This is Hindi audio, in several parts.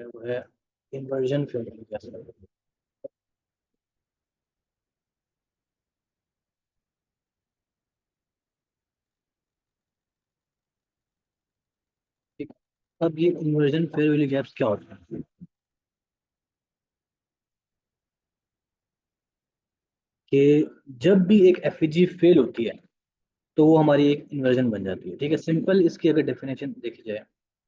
वो है इन्वर्जन फेल कैसे। ठीक। अब ये इन्वर्जन फेयर वैल्यू गैप्स क्या होता है कि जब भी एक एफईजी फेल होती है तो वो हमारी एक इन्वर्जन बन जाती है। ठीक है, सिंपल इसकी अगर डेफिनेशन देखी जाए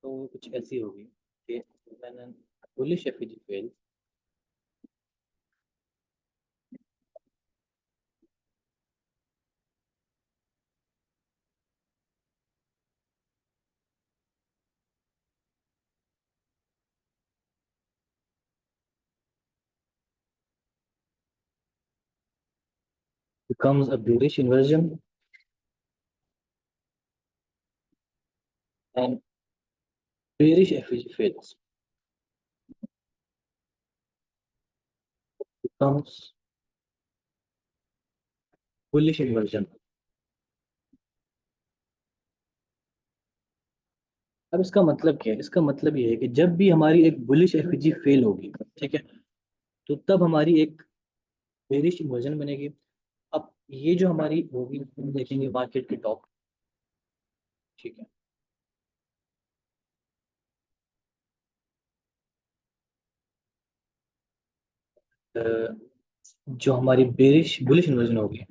तो वो कुछ ऐसी होगी कि when an bullish FEG fail becomes a bearish inversion and bearish effigy fails becomes bullish inversion। अब इसका मतलब क्या है? इसका मतलब ये है कि जब भी हमारी एक बुलिश एफईजी फेल होगी, ठीक है, तो तब हमारी एक बेरिश इन्वर्जन बनेगी। अब ये जो हमारी होगी हम देखेंगे मार्केट के टॉप। ठीक है, जो हमारी बेरिश बुलिश इन्वर्जन होगी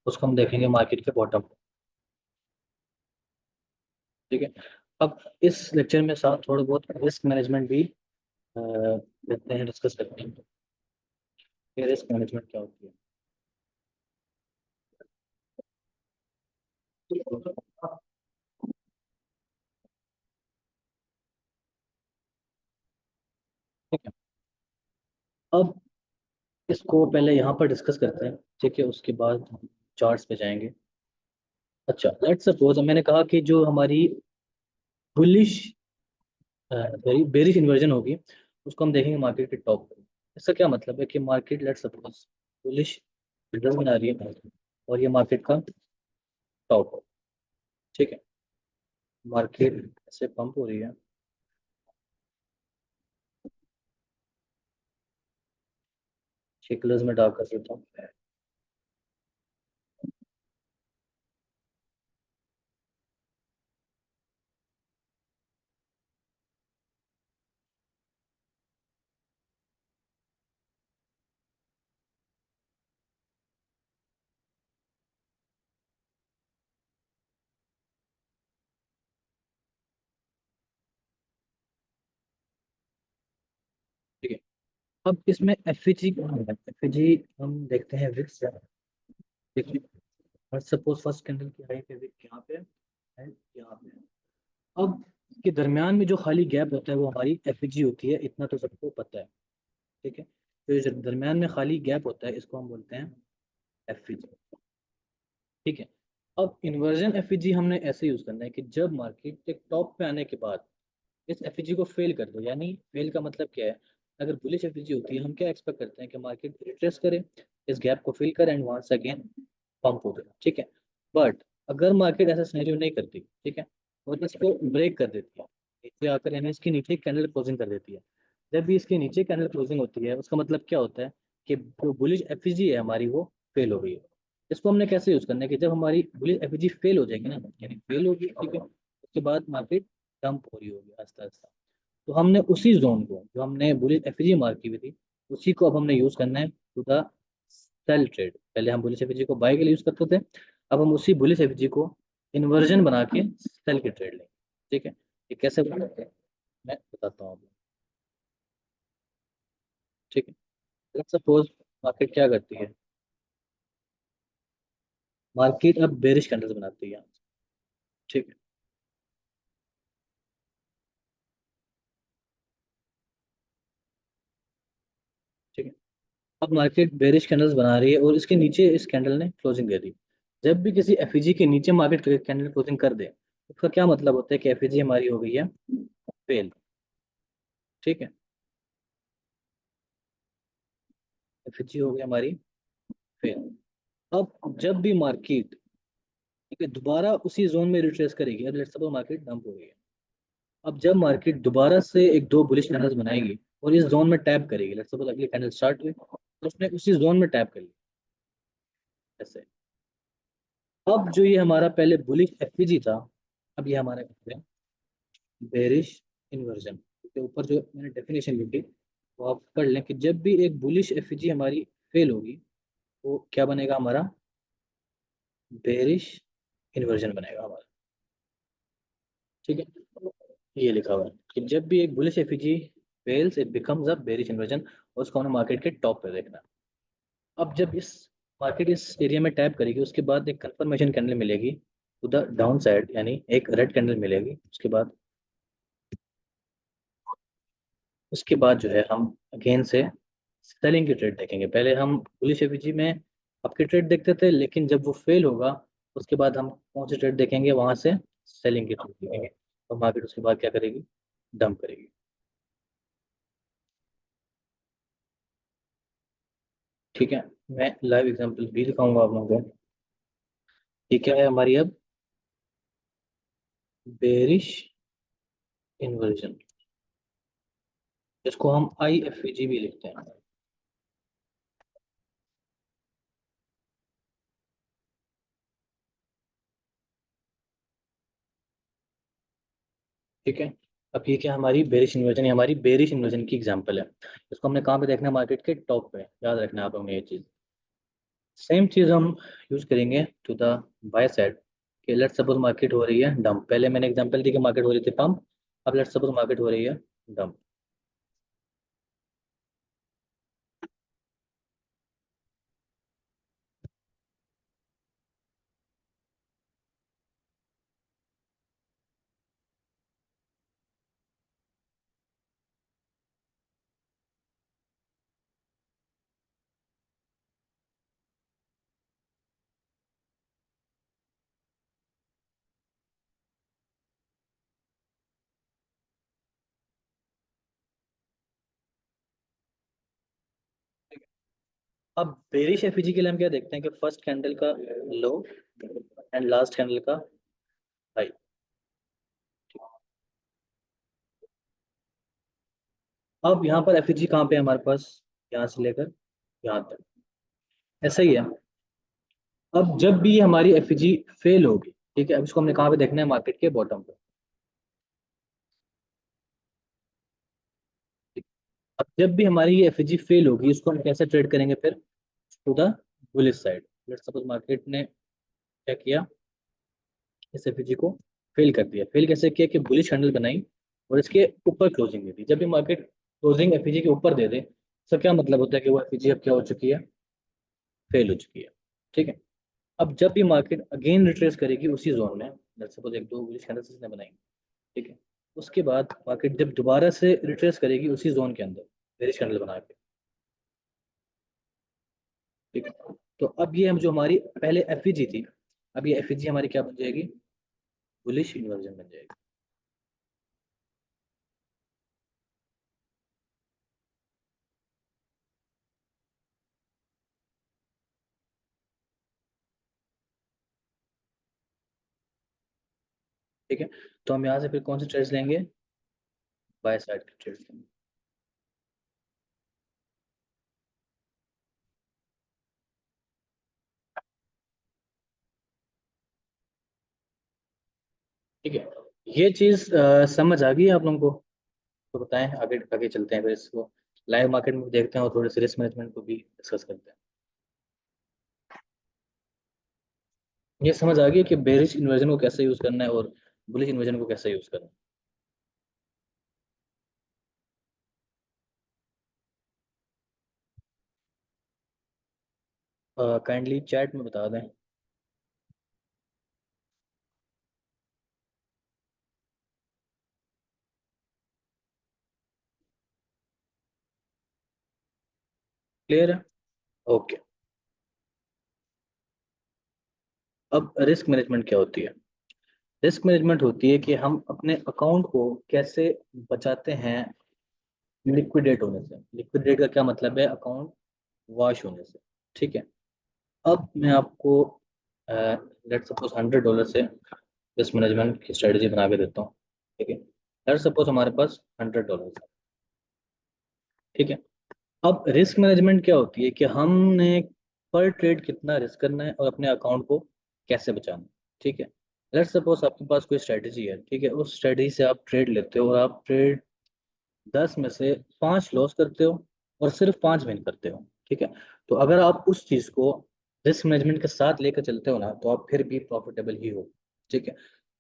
उसको हम देखेंगे मार्केट के बॉटम। ठीक है। अब इस लेक्चर में साथ थोड़ा बहुत रिस्क मैनेजमेंट भी करते हैं, डिस्कस करते हैं कि रिस्क मैनेजमेंट क्या होती है। ठीक है। अब इसको पहले यहाँ पर डिस्कस करते हैं, ठीक है, उसके बाद हम चार्ट्स पे जाएंगे। अच्छा, लेट्स सपोज मैंने कहा कि जो हमारी बुलिश बेरिश इन्वर्जन होगी उसको हम देखेंगे मार्केट के टॉप पे। इसका क्या मतलब है कि market let's suppose bullish candle बना रही है और ये मार्केट का टॉप है। ठीक है, मार्केट ऐसे पंप हो रही है। छह कलर्स में डार्क कर देता हूँ। ठीक है, अब इसमें एफईजी एफईजी हम देखते हैं विक्स। देखिए, सपोज फर्स्ट कैंडल की हाई पे विक यहाँ पे है, यहाँ पे है। अब के दरमियान में जो खाली गैप होता है वो हमारी एफईजी होती है, इतना तो सबको पता है। ठीक है, तो ये जो दरमियान में खाली गैप होता है इसको हम बोलते हैं एफईजी। ठीक है। अब इन्वर्जन एफईजी हमने ऐसे यूज करना है कि जब मार्केट एक टॉप पे आने के बाद इस एफईजी को फेल कर दो, यानी फेल का मतलब क्या है? अगर बुलिश एफईजी होती है हम क्या एक्सपेक्ट करते हैं कि मार्केट रिट्रेस करे, इस गैप को फिल करे एंड वंस अगेन पंप हो जाए। ठीक है, बट अगर मार्केट ऐसा सिनेरियो नहीं करती, ठीक है, और इसको ब्रेक कर देती है नीचे आकर, यानी इसके नीचे कैंडल क्लोजिंग कर देती है। जब भी इसके नीचे कैंडल क्लोजिंग होती है उसका मतलब क्या होता है कि जो बुलिश एफईजी है हमारी वो फेल हो गई है। इसको हमने कैसे यूज करना है कि जब हमारी बुलिश एफईजी फेल हो जाएगी ना, यानी फेल होगी, ठीक है, उसके बाद मार्केट डंप हो रही होगी आस्ता आस्ता, तो हमने उसी जोन को जो हमने बुलिश एफईजी मार्क की हुई थी उसी को अब हमने यूज करना है टू द सेल ट्रेड। पहले हम बुलिश एफईजी को बाय के लिए यूज करते थे, अब हम उसी बुलिश एफईजी को इन्वर्जन बना के सेल की ट्रेड लेंगे। ठीक है, ये कैसे बनाते हैं मैं बताता हूँ आपको। ठीक है, लेट्स सपोज मार्केट क्या करती है, मार्केट अब बेरिश कैंडल्स बनाती है। ठीक है। ठीक है, अब मार्केट बेरिश कैंडल्स बना रही है और इसके नीचे इस कैंडल ने क्लोजिंग दे दी। जब भी किसी एफईजी के नीचे मार्केट कैंडल क्लोजिंग कर दे उसका क्या मतलब होता है कि एफईजी हमारी हो गई है फेल। ठीक है, एफईजी हो गई हमारी फेल। अब जब भी मार्केट, ठीक है, दोबारा उसी जोन में रिट्रेस करेगी, अब लेट्स सपोज मार्केट डंप हो गई है, अब जब मार्केट दोबारा से एक दो बुलिश कैंडल्स बनाएगी और इस जोन में टैप करेगी, लेट्स सपोज अगली कैंडल स्टार्ट हुई तो उसने उसी जोन में टैप कर लिया ऐसे। अब जो ये हमारा पहले बुलिश एफपीजी था, अब ये हमारा बेरिश इन्वर्जन के ऊपर जो मैंने डेफिनेशन लिखी वो आप पढ़ लें कि जब भी एक बुलिश एफपीजी हमारी फेल होगी वो क्या बनेगा हमारा, बेरिश इन्वर्जन बनेगा हमारा। ठीक है, ये लिखा हुआ है कि जब भी एक bullish FPG fails it becomes a bearish inversion, और उसको हमें मार्केट के टॉप पे देखना है। अब जब इस मार्केट इस एरिया में टैप करेगी उसके बाद एक कंफर्मेशन कैंडल मिलेगी टू द डाउन साइड, यानी एक रेड कैंडल मिलेगी। उसके बाद जो है हम अगेन से सेलिंग की ट्रेड देखेंगे। पहले हम बुलिश एफईजी में आपकी ट्रेड देखते थे, लेकिन जब वो फेल होगा उसके बाद हम कौन सी ट्रेड देखेंगे, वहां से सेलिंग की ट्रेड देखेंगे। तो मार्केट उसके बाद क्या करेगी, डंप करेगी। ठीक है, मैं लाइव एग्जांपल भी दिखाऊंगा आप लोगों को। ये क्या है हमारी अब, बेरिश इन्वर्जन, इसको हम आई एफ जी भी लिखते हैं। ठीक है, अब ये क्या हमारी बेरिश इन्वर्जन, ये हमारी बेरिश इन्वर्जन की एग्जांपल है। इसको हमने कहाँ पे देखना है, मार्केट के टॉप पे, याद रखना है आप लोगों ने ये चीज़। सेम चीज़ हम यूज करेंगे टू द बाय साइड। कि लेट्स सपोज मार्केट हो रही है डंप, पहले मैंने एग्जांपल दी कि मार्केट हो रही थी पंप, अब लेट्स सपोज मार्केट हो रही है डंप। अब बेरिश एफईजी के लिए हम क्या देखते हैं कि फर्स्ट कैंडल का लो एंड लास्ट कैंडल का हाई। अब यहाँ पर एफईजी कहाँ पे है हमारे पास, यहाँ से लेकर यहाँ तक, ऐसा ही है। अब जब भी हमारी एफईजी फेल होगी, ठीक है, अब इसको हमने कहाँ पे देखना है, मार्केट के बॉटम पे। अब जब भी हमारी ये एफईजी फेल होगी इसको हम कैसे ट्रेड करेंगे फिर, to the bullish side. Let's suppose market ने क्या किया, इस एफईजी को फेल कर दिया। फेल कैसे किया कि बुलिश कैंडल बनाई और इसके ऊपर क्लोजिंग दे दी। जब भी मार्केट क्लोजिंग एफईजी के ऊपर दे दे तो क्या मतलब होता है कि वो एफईजी अब क्या हो चुकी है, फेल हो चुकी है। ठीक है, अब जब भी मार्केट अगेन रिट्रेस करेगी उसी जोन में, लेट्स सपोज एक दो बुलिश कैंडल्स इसने बनाई, ठीक है, उसके बाद मार्केट जब दोबारा से रिट्रेस करेगी उसी जोन के अंदर बेरिश कैंडल बना के, ठीक है। तो अब ये हम जो हमारी पहले एफईजी थी, अब ये एफईजी हमारी क्या बन जाएगी, बुलिश इन्वर्जन बन जाएगी। ठीक है, तो हम यहाँ से फिर कौन से ट्रेड्स लेंगे, बाय साइड के ट्रेड्स लेंगे। ठीक है, ये चीज़ समझ आ गई है आप लोगों को। तो बताएं, आगे आगे चलते हैं फिर इसको लाइव मार्केट में भी देखते हैं और थोड़े से रिस्क मैनेजमेंट को भी डिस्कस करते हैं। ये समझ आ गई कि बेरिश इन्वर्जन को कैसे यूज करना है और बुलिश इन्वर्जन को कैसे यूज करना है, काइंडली चैट में बता दें। क्लियर है, ओके। अब रिस्क मैनेजमेंट क्या होती है, रिस्क मैनेजमेंट होती है कि हम अपने अकाउंट को कैसे बचाते हैं लिक्विडेट होने से। लिक्विडेट का क्या मतलब है, अकाउंट वॉश होने से। ठीक है, अब मैं आपको लेट सपोज $100 से रिस्क मैनेजमेंट की स्ट्रेटजी बना के देता हूँ। ठीक है, लेट्स सपोज हमारे पास $100 है, ठीक है। अब रिस्क मैनेजमेंट क्या होती है कि हमने पर ट्रेड कितना रिस्क करना है और अपने अकाउंट को कैसे बचाना है, ठीक है। लेट्स सपोज आपके पास कोई स्ट्रेटजी है, ठीक है, उस स्ट्रेटजी से आप ट्रेड लेते हो और आप ट्रेड 10 में से 5 लॉस करते हो और सिर्फ 5 विन करते हो, ठीक है। तो अगर आप उस चीज़ को रिस्क मैनेजमेंट के साथ लेकर चलते हो ना, तो आप फिर भी प्रॉफिटेबल ही हो, ठीक है।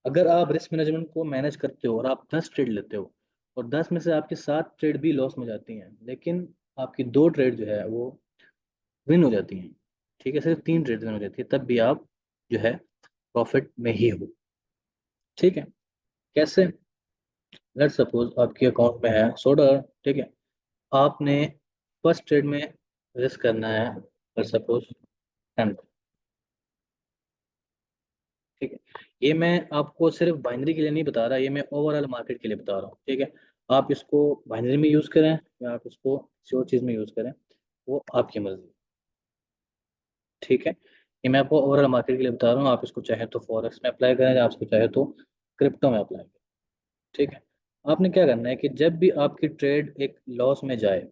अगर आप रिस्क मैनेजमेंट को मैनेज करते हो और आप 10 ट्रेड लेते हो और 10 में से आपकी 7 ट्रेड भी लॉस में जाती हैं, लेकिन आपकी 2 ट्रेड जो है वो विन हो जाती हैं, ठीक है, सिर्फ 3 ट्रेड विन हो जाती है, तब भी आप जो है प्रॉफिट में ही हो, ठीक है। कैसे? लेट्स सपोज आपके अकाउंट में है $100, ठीक है। आपने फर्स्ट ट्रेड में रिस्क करना है, लेट्स सपोज 10, ठीक है। ये मैं आपको सिर्फ बाइनरी के लिए नहीं बता रहा, ये मैं ओवरऑल मार्केट के लिए बता रहा हूँ, ठीक है। आप इसको बाइनरी में यूज़ करें या आप इसको किसी और चीज़ में यूज़ करें, वो आपकी मर्जी, ठीक है। ये मैं आपको ओवरऑल मार्केट के लिए बता रहा हूँ, आप इसको चाहे तो फॉरेक्स में अप्लाई करें या आप इसको चाहे तो क्रिप्टो में अप्लाई करें, ठीक है। आपने क्या करना है कि जब भी आपकी ट्रेड एक लॉस में जाए,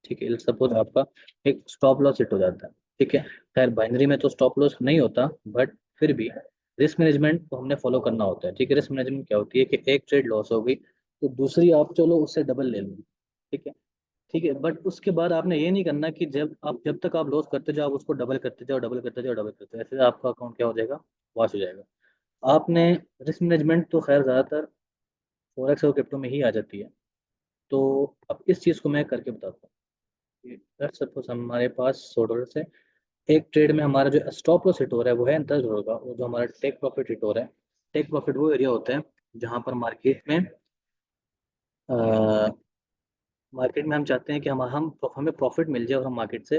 ठीक है, सपोज आपका एक स्टॉप लॉस हिट हो जाता है, ठीक है। खैर बाइनरी में तो स्टॉप लॉस नहीं होता, बट फिर भी रिस्क मैनेजमेंट को हमने फॉलो करना होता है, ठीक है। रिस्क मैनेजमेंट क्या होती है कि एक ट्रेड लॉस हो गई तो दूसरी आप चलो उससे डबल ले लो, ठीक है, ठीक है। बट उसके बाद आपने ये नहीं करना कि जब तक आप लॉस करते जाओ आप उसको डबल करते जाओ, डबल करते जाओ, डबल करते जाओ, ऐसे आपका अकाउंट क्या हो जाएगा, वॉश हो जाएगा। आपने रिस्क मैनेजमेंट तो खैर ज़्यादातर फॉरेक्स और क्रिप्टो में ही आ जाती है, तो अब इस चीज़ को मैं करके बताता हूँ। लेट्स सपोज हमारे पास $100 है, एक ट्रेड में हमारा जो स्टॉप लॉस हिट हो रहा है वो है $10 का, और जो हमारा टेक प्रॉफिट हिट हो रहा है, टेक प्रॉफिट वो एरिया होता है जहाँ पर मार्केट में हम चाहते हैं कि हमें प्रॉफिट मिल जाए और हम मार्केट से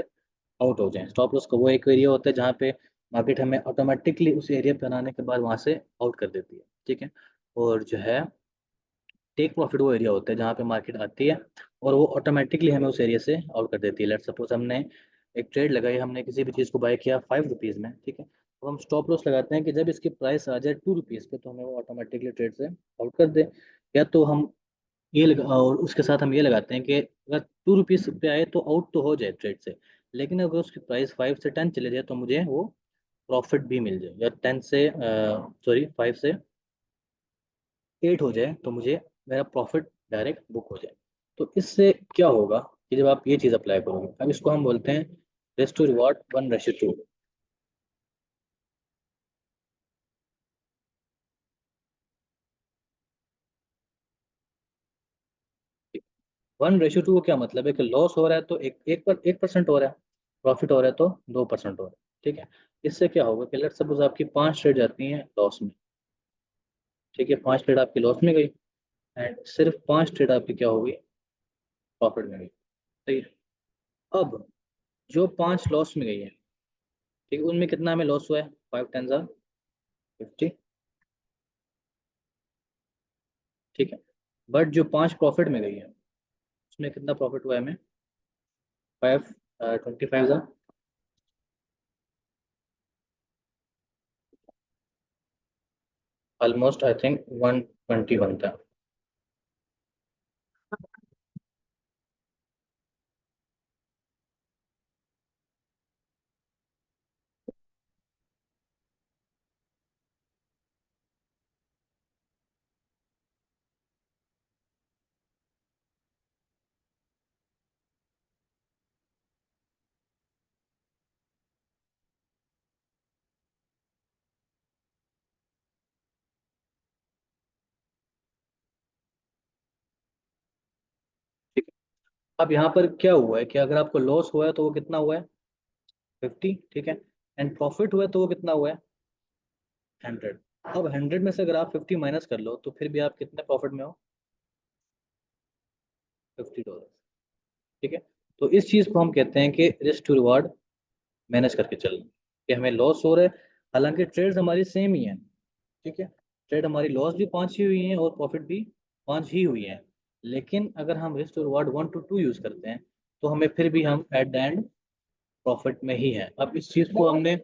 आउट हो जाएं। स्टॉप लॉस का वो एक एरिया होता है जहाँ पे मार्केट हमें ऑटोमेटिकली उस एरिया पे आने के बाद वहाँ से आउट कर देती है, ठीक है। और जो है टेक प्रॉफिट वो एरिया होता है जहाँ पे मार्केट आती है और वो ऑटोमेटिकली हमें उस एरिया से आउट कर देती है। लेट्स सपोज हमने एक ट्रेड लगाई, हमने किसी भी चीज़ को बाय किया ₹5 में, ठीक है। तो हम स्टॉप लॉस लगाते हैं कि जब इसकी प्राइस आ जाए ₹2 पे तो हमें वो ऑटोमेटिकली ट्रेड से आउट कर दे। या तो हम ये लगा और उसके साथ हम ये लगाते हैं कि अगर ₹2 पे आए तो आउट तो हो जाए ट्रेड से, लेकिन अगर उसकी प्राइस 5 से 10 चले जाए तो मुझे वो प्रॉफिट भी मिल जाए, या 5 हो जाए तो मुझे मेरा प्रॉफिट डायरेक्ट बुक हो जाए। तो इससे क्या होगा कि जब आप ये चीज़ अप्लाई करोगे, अब इसको हम बोलते हैं रिस्क टू रिवॉर्ड 1:2। 1:2 का क्या मतलब है कि लॉस हो रहा है तो 1% हो रहा है, प्रॉफिट हो रहा है तो 2% हो रहा है, ठीक है। इससे क्या होगा कि लेट्स सपोज आपकी 5 ट्रेड जाती हैं लॉस में, ठीक है, 5 ट्रेड आपकी लॉस में गई एंड सिर्फ 5 ट्रेड आपकी क्या होगी, प्रॉफिट में गई, सही है। अब जो 5 लॉस में गई है, ठीक है, उनमें कितना हमें लॉस हुआ है, 5 10 50, ठीक है। बट जो 5 प्रॉफिट में गई है उसमें कितना प्रॉफिट हुआ है हमें, 5 25 ऑलमोस्ट आई थिंक 120 बनता है। ठीक है। अब यहाँ पर क्या हुआ है कि अगर आपको लॉस हुआ है तो वो कितना हुआ है, 50, ठीक है। एंड प्रॉफिट हुआ है तो वो कितना हुआ है, 100। अब 100 में से अगर आप 50 माइनस कर लो तो फिर भी आप कितने प्रॉफिट में हो, $50, ठीक है। तो इस चीज़ को हम कहते हैं कि रिस्क टू रिवार्ड मैनेज करके चलना, कि हमें लॉस हो रहा है, हालांकि ट्रेड्स हमारी सेम ही हैं, ठीक है। ट्रेड हमारी लॉस भी 5 ही हुई हैं और प्रॉफिट भी 5 ही हुई हैं, लेकिन अगर हम risk to reward 1 to 2 use करते हैं तो हमें फिर भी हम एट द एंड प्रॉफिट में ही है। अब इस चीज़ को हमने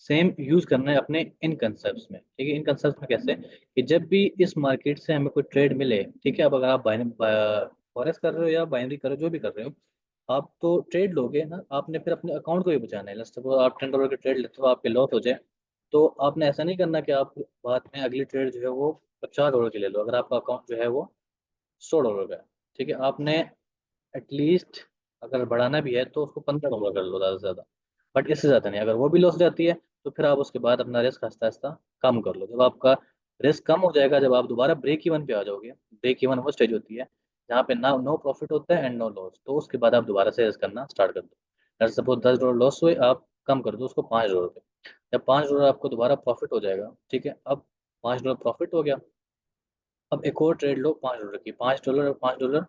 सेम यूज करना है अपने इन कंसेप्ट में। ठीक है, इन कंसेप्ट में कैसे, कि जब भी इस मार्केट से हमें कोई ट्रेड मिले, ठीक है, अब अगर आप फॉरेक्स कर रहे हो या बाइनरी कर रहे हो, जो भी कर रहे हो, आप तो ट्रेड लोगे ना, आपने फिर अपने अकाउंट को भी बचाना है। सपोज आप $10 के ट्रेड लेते हो, आपके लॉस हो जाए, तो आपने ऐसा नहीं करना कि आप बाद में अगली ट्रेड जो है वो $50 की ले लो, अगर आपका अकाउंट जो है वो $100 का है। ठीक है, आपने एटलीस्ट अगर बढ़ाना भी है तो उसको $15 कर लो ज़्यादा से ज़्यादा, बट इससे ज़्यादा नहीं। अगर वो भी लॉस जाती है तो फिर आप उसके बाद अपना रिस्क आस्ता आस्ता कम कर लो। जब आपका रिस्क कम हो जाएगा, जब आप दोबारा ब्रेक इवन पे आ जाओगे, ब्रेक इवन वो स्टेज होती है जहाँ पे ना नो प्रॉफिट होता है एंड नो लॉस, तो उसके बाद आप दोबारा से रिस्क करना स्टार्ट कर दो। जैसे सपोज $10 लॉस हुए, आप कम कर दो उसको $5 पे। जब $5 आपको दोबारा प्रॉफिट हो जाएगा, ठीक है, अब $5 प्रॉफिट हो गया, अब एक और ट्रेड लो $5 की, $5 $5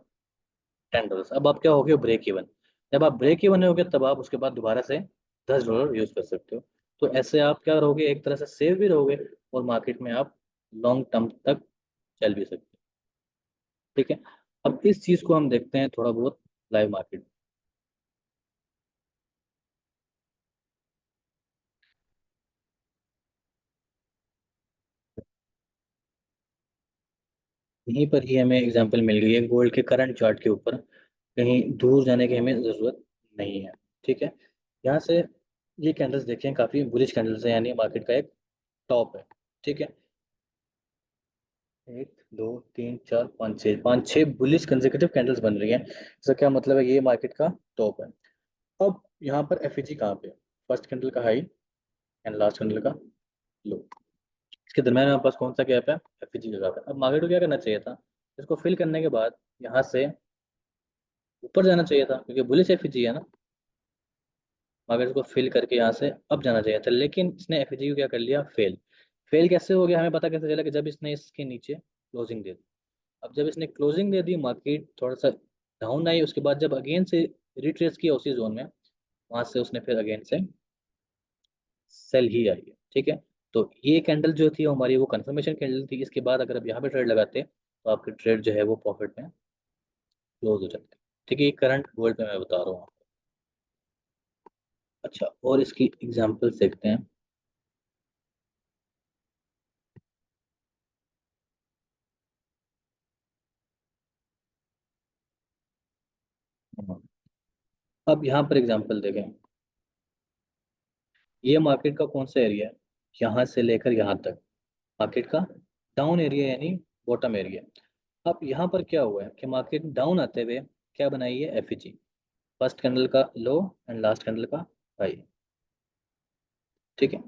$10। अब आप क्या हो गए, ब्रेक इवन। जब आप ब्रेक इवन हो गए, तब आप उसके बाद दोबारा से $10 यूज कर सकते हो। तो ऐसे आप क्या रहोगे, एक तरह से सेव भी रहोगे और मार्केट में आप लॉन्ग टर्म तक चल भी सकते हो। ठीक है, अब इस चीज को हम देखते हैं थोड़ा बहुत लाइव मार्केट। यहीं पर ही हमें एग्जांपल मिल गई है गोल्ड के करंट चार्ट के ऊपर, कहीं दूर जाने की हमें ज़रूरत नहीं है। ठीक है, यहाँ से ये कैंडल्स देखें, काफ़ी बुलिश कैंडल्स है, यानी मार्केट का एक टॉप है। ठीक है, एक दो तीन चार पाँच छः बुलिश कंसेक्यूटिव कैंडल्स बन रही हैं। इसका क्या मतलब है, ये मार्केट का टॉप है। अब यहाँ पर एफईजी कहाँ पे है, फर्स्ट कैंडल का हाई एंड लास्ट कैंडल का लो, इसके दरम्यान हमारे पास कौन सा गैप है, एफईजी का गैप है। अब मार्केट को क्या करना चाहिए था, इसको फिल करने के बाद यहाँ से ऊपर जाना चाहिए था, क्योंकि बुलिश एफईजी है ना, मगर इसको फिल करके यहाँ से अब जाना चाहिए था, लेकिन इसने एफईजी को क्या कर लिया, फेल। फेल कैसे हो गया, हमें पता कैसे चला, कि जब इसने इसके नीचे क्लोजिंग दे दी। अब जब इसने क्लोजिंग दे दी, मार्केट थोड़ा सा डाउन आई, उसके बाद जब अगेन से रिट्रेस किया उसी जोन में, वहां से उसने फिर अगेन से सेल ही आई है। ठीक है, तो ये कैंडल जो थी हमारी, वो कंफर्मेशन कैंडल थी। इसके बाद अगर आप यहाँ पे ट्रेड लगाते तो आपकी ट्रेड जो है वो प्रॉफिट में क्लोज हो जाती। ठीक है, ये करंट गोल्ड पे मैं बता रहा हूँ आपको। अच्छा, और इसकी एग्जांपल्स देखते हैं। हाँ, अब यहाँ पर एग्जांपल देखें, ये मार्केट का कौन सा एरिया है, यहाँ से लेकर यहाँ तक मार्केट का डाउन एरिया, यानी बॉटम एरिया। अब यहाँ पर क्या हुआ है कि मार्केट डाउन आते हुए क्या बनाई है, एफईजी, फर्स्ट कैंडल का लो एंड लास्ट कैंडल का हाई। ठीक है,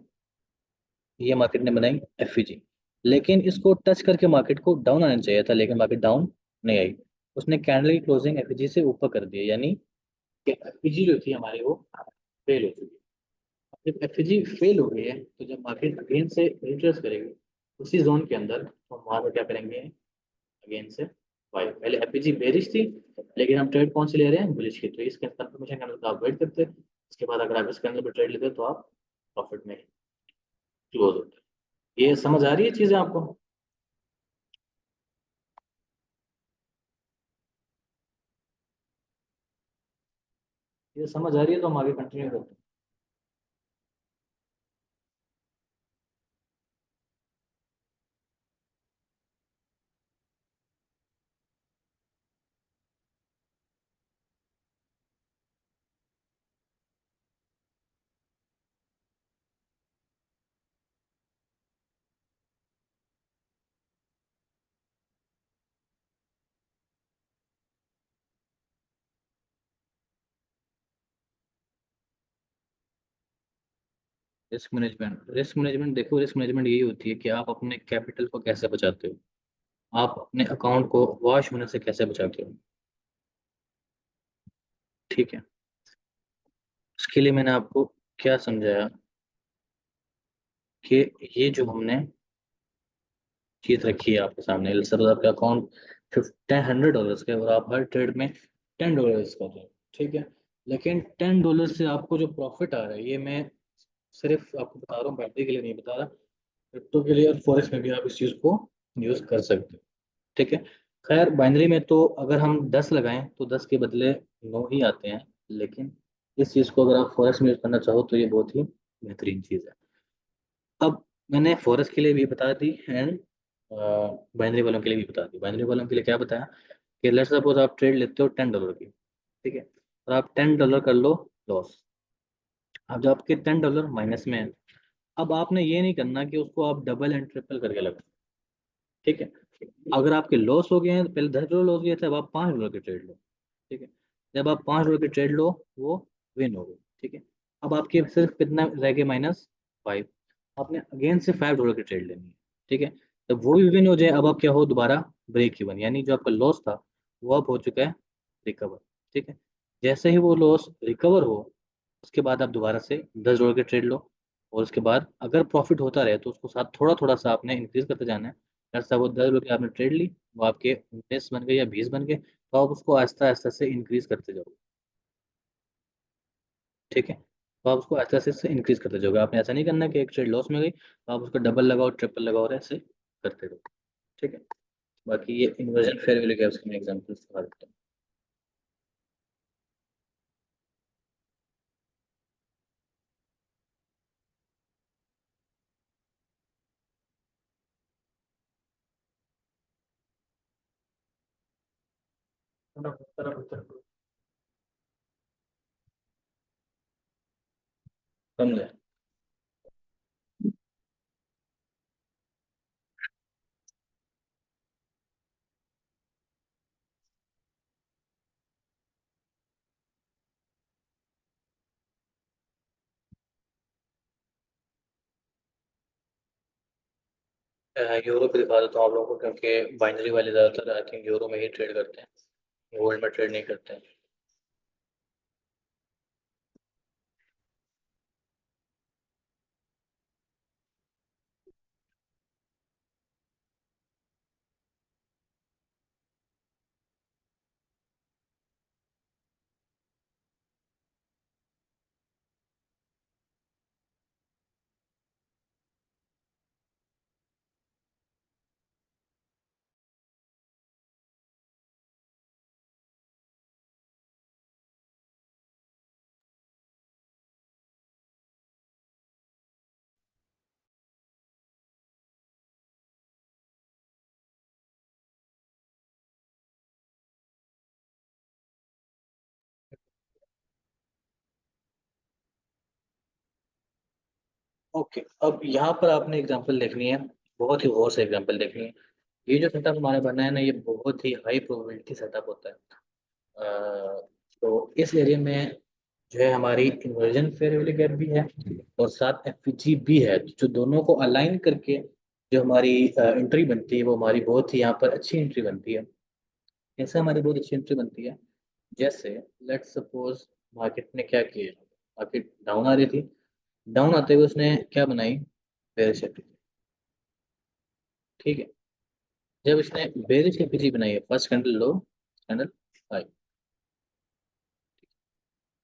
ये मार्केट ने बनाई एफईजी, लेकिन इसको टच करके मार्केट को डाउन आना चाहिए था, लेकिन मार्केट डाउन नहीं आई। उसने कैंडल की क्लोजिंग एफईजी से ऊपर कर दी, यानी कि एफईजी जो थी हमारी वो फेल हो चुकी है। जब एफईजी फेल हो गई है, तो जब मार्केट अगेन से रिट्रेस करेगी उसी जोन के अंदर, तो हम वहां पर क्या करेंगे, अगेन से बाय। पहले एफईजी बेरिश थी, लेकिन हम ट्रेड कौन से ले रहे हैं, बुलिश की, तो इसके कंफर्मेशन कैंडल का आप वेट करते हैं। इसके बाद अगर आप इस कैंडल पर ट्रेड लेते हैं, तो आप प्रॉफिट में क्लोज होते हैं। ये समझ आ रही है चीजें आपको, ये समझ आ रही है तो हम आगे कंटिन्यू करते हैं। रिस्क मैनेजमेंट देखो, रिस्क मैनेजमेंट यही होती है कि आप अपने कैपिटल को कैसे बचाते हो, आप अपने अकाउंट को वॉश होने से कैसे बचाते हो। ठीक है, उसके लिए मैंने आपको क्या समझाया, कि ये जो हमने चीज रखी है आपके सामने, सपोज आपका अकाउंट $100 का है और आप हर ट्रेड में $10 कर रहे हैं। ठीक है, लेकिन $10 से आपको जो प्रॉफिट आ रहा है, ये मैं सिर्फ आपको बता रहा हूँ, बैटरी के लिए नहीं बता रहा, क्रिप्टो के लिए और फॉरेक्स में भी आप इस चीज़ को यूज़ कर सकते हो। ठीक है, खैर बाइनरी में तो अगर हम 10 लगाएं तो 10 के बदले 9 ही आते हैं, लेकिन इस चीज़ को अगर आप फॉरेक्स में यूज़ करना चाहो तो ये बहुत ही बेहतरीन चीज़ है। अब मैंने फॉरेस्ट के लिए भी बता दी एंड बाइनरी वालों के लिए भी बता दी। बाइनरी वालों के लिए क्या बताया कि लेट्स सपोज आप ट्रेड लेते हो $10 की, ठीक है, और आप $10 कर लो लॉस। अब जब आपके $10 माइनस में है, अब आपने ये नहीं करना कि उसको आप डबल एंड ट्रिपल करके लगाओ, ठीक है। अगर आपके लॉस हो गए हैं तो पहले $10 लॉस गए थे, अब आप $5 की ट्रेड लो, ठीक है। जब आप $5 की ट्रेड लो, वो विन हो गई, ठीक है। अब आपके सिर्फ कितना रह गए, -5। आपने अगेन से $5 की ट्रेड लेनी है, ठीक है। जब वो भी विन हो जाए, अब आप क्या हो, दोबारा ब्रेक इवन, यानी जो आपका लॉस था वो अब हो चुका है रिकवर, ठीक है। जैसे ही वो लॉस रिकवर हो, उसके बाद आप दोबारा से $10 की ट्रेड लो, और उसके बाद अगर प्रॉफिट होता रहे तो उसको साथ थोड़ा थोड़ा सा आपने इंक्रीज करते जाना है। जैसा वो $10 की आपने ट्रेड ली, वो आपके 19 बन गए या 20 बन गए, तो आप उसको आहिस्ता आहिस्ता से इंक्रीज करते जाओ, ठीक है। तो आप उसको आहिस्ता आहिस्ता से इंक्रीज करते जाओगे। आपने ऐसा नहीं करना कि एक ट्रेड लॉस में गई तो आप उसको डबल लगाओ, ट्रिपल लगाओ, और ऐसे करते रहो, ठीक है। बाकी ये इन्वर्जन फेयर वैल्यू गैप्स के मैं एग्जांपल्स दिखा देता हूँ। समझे? यूरो पे दिखा देता हूँ आप लोगों को, क्योंकि बाइनरी वाले ज़्यादातर आई थिंक यूरो में ही ट्रेड करते हैं, गोल्ड में ट्रेड नहीं करते हैं। ओके, अब यहाँ पर आपने एग्जांपल देखनी है, बहुत ही गौर से एग्जांपल देखनी है। ये जो सेटअप हमारा बना है ना, ये बहुत ही हाई प्रोबेबिलिटी सेटअप होता है। तो इस एरिया में जो है हमारी इन्वर्जन फेयर वैल्यू गैप भी है, और साथ एफपीजी भी है, जो दोनों को अलाइन करके जो हमारी एंट्री बनती है, वो हमारी बहुत ही यहाँ पर अच्छी एंट्री बनती है। कैसे हमारी बहुत अच्छी एंट्री बनती है, जैसे लेट्स सपोज मार्केट ने क्या किया, मार्केट डाउन आ रही थी, डाउन आते हुए उसने क्या बनाई, बेरिश एफपीजी, ठीक है। जब इसने बेरिश एफपीजी बनाई है, फर्स्ट कैंडल लो, कैंडल हाई,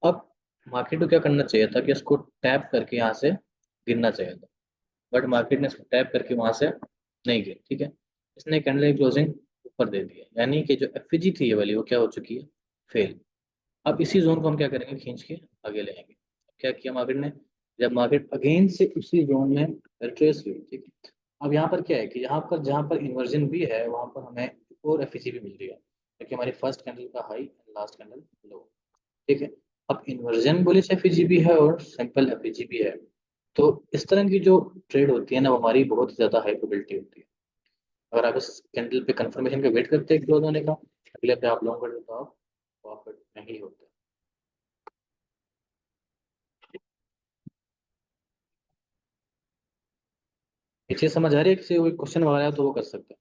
अब मार्केट को क्या करना चाहिए था कि इसको टैप करके यहाँ से गिरना चाहिए था, बट मार्केट ने इसको टैप करके वहां से नहीं गिरी, ठीक है। इसने कैंडल की क्लोजिंग ऊपर दे दी है, यानी कि जो एफईजी थी ये वाली, वो क्या हो चुकी है, फेल। अब इसी जोन को हम क्या करेंगे, खींच के आगे ले आएंगे। क्या किया मार्केट ने, जब मार्केट अगेन से उसी जोन में रिट्रेस हुई, ठीक है। अब यहाँ पर क्या है कि यहाँ पर जहाँ पर इन्वर्जन भी है, वहां पर हमें और एफईजी भी मिल रही है, क्योंकि हमारी फर्स्ट कैंडल का हाई एंड लास्ट कैंडल लो, ठीक है। अब इन्वर्जन बुलिश एफईजी भी है और सिंपल एफईजी भी है। तो इस तरह की जो ट्रेड होती है ना, वो हमारी बहुत ही ज्यादा हाई प्रोबेबिलिटी होती है। अगर आप इस कैंडल पे कंफर्मेशन का वेट करते हैं क्लोज होने का, अगले पे आप लॉन्ग कर देते हो, आप प्रॉफिट नहीं होते। ये चीज समझ आ रही है, किसी कोई क्वेश्चन वगैरह है तो वो कर सकते हैं।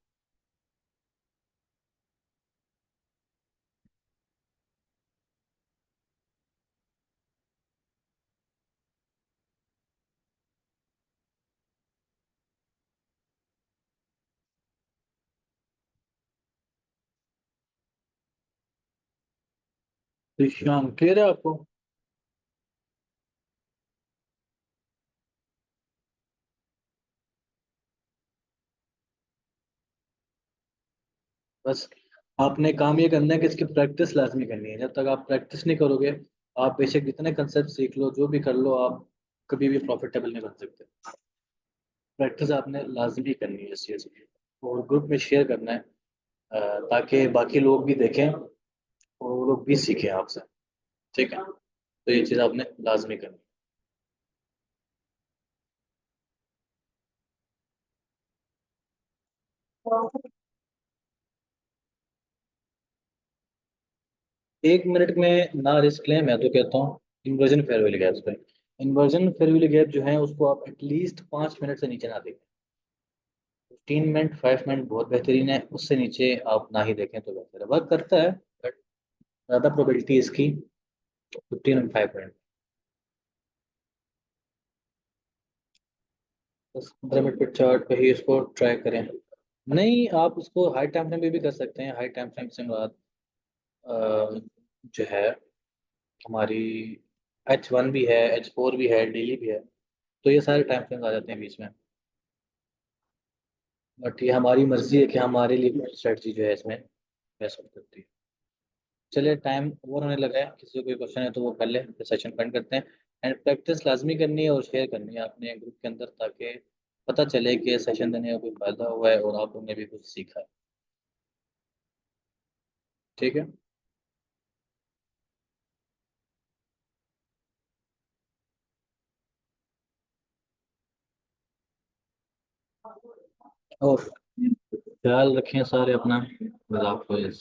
तो श्याम क्लियर है आपको? बस आपने काम ये करना है कि इसकी प्रैक्टिस लाजमी करनी है। जब तक आप प्रैक्टिस नहीं करोगे, आप बेशक जितने कंसेप्ट सीख लो, जो भी कर लो, आप कभी भी प्रॉफिटेबल नहीं बन सकते। प्रैक्टिस आपने लाजमी करनी है इस चीज़ की, और ग्रुप में शेयर करना है, ताकि बाकी लोग भी देखें और वो लोग भी सीखें आपसे। ठीक है, तो ये चीज़ आपने लाजमी करनी है। 1 मिनट में ना रिस्क लें, मैं तो कहता हूँ इन्वर्जन फेयरवेल गैप्स पे। इन्वर्जन फेयरवेल गैप जो है उसको आप एटलीस्ट 5 मिनट से नीचे ना देखें। 15 मिनट 5 मिनट बहुत बेहतरीन है, उससे नीचे आप ना ही देखें तो बेहतर है। वर्क करता है बट ज़्यादा प्रोबेबिलिटी इसकी 15 और 5 मिनट। 10 15 मिनट पे चार्ट पे ही इसको ट्राई करें। नहीं, आप उसको हाई टाइम फ्रेम पे भी कर सकते हैं। हाई टाइम फ्रेम से मुराद जो है हमारी H1 भी है, H4 भी है, डेली भी है, तो ये सारे टाइम फ्रेम्स आ जाते हैं बीच में। बट ये हमारी मर्जी है कि हमारे लिए कौन स्ट्रेटजी जो है इसमें बेस्ट सूट करती है। चलिए, टाइम ओवर होने लगा है, किसी को कोई क्वेश्चन है तो वो कर ले, फिर सेशन बंद करते हैं। एंड प्रैक्टिस लाजमी करनी है और शेयर करनी है अपने ग्रुप के अंदर, ताकि पता चले कि सेशन देने का कोई फायदा हुआ है और आप लोगों ने भी कुछ सीखा है। ठीक है। और ख्याल रखें सारे अपना। खुदा हाफिज़।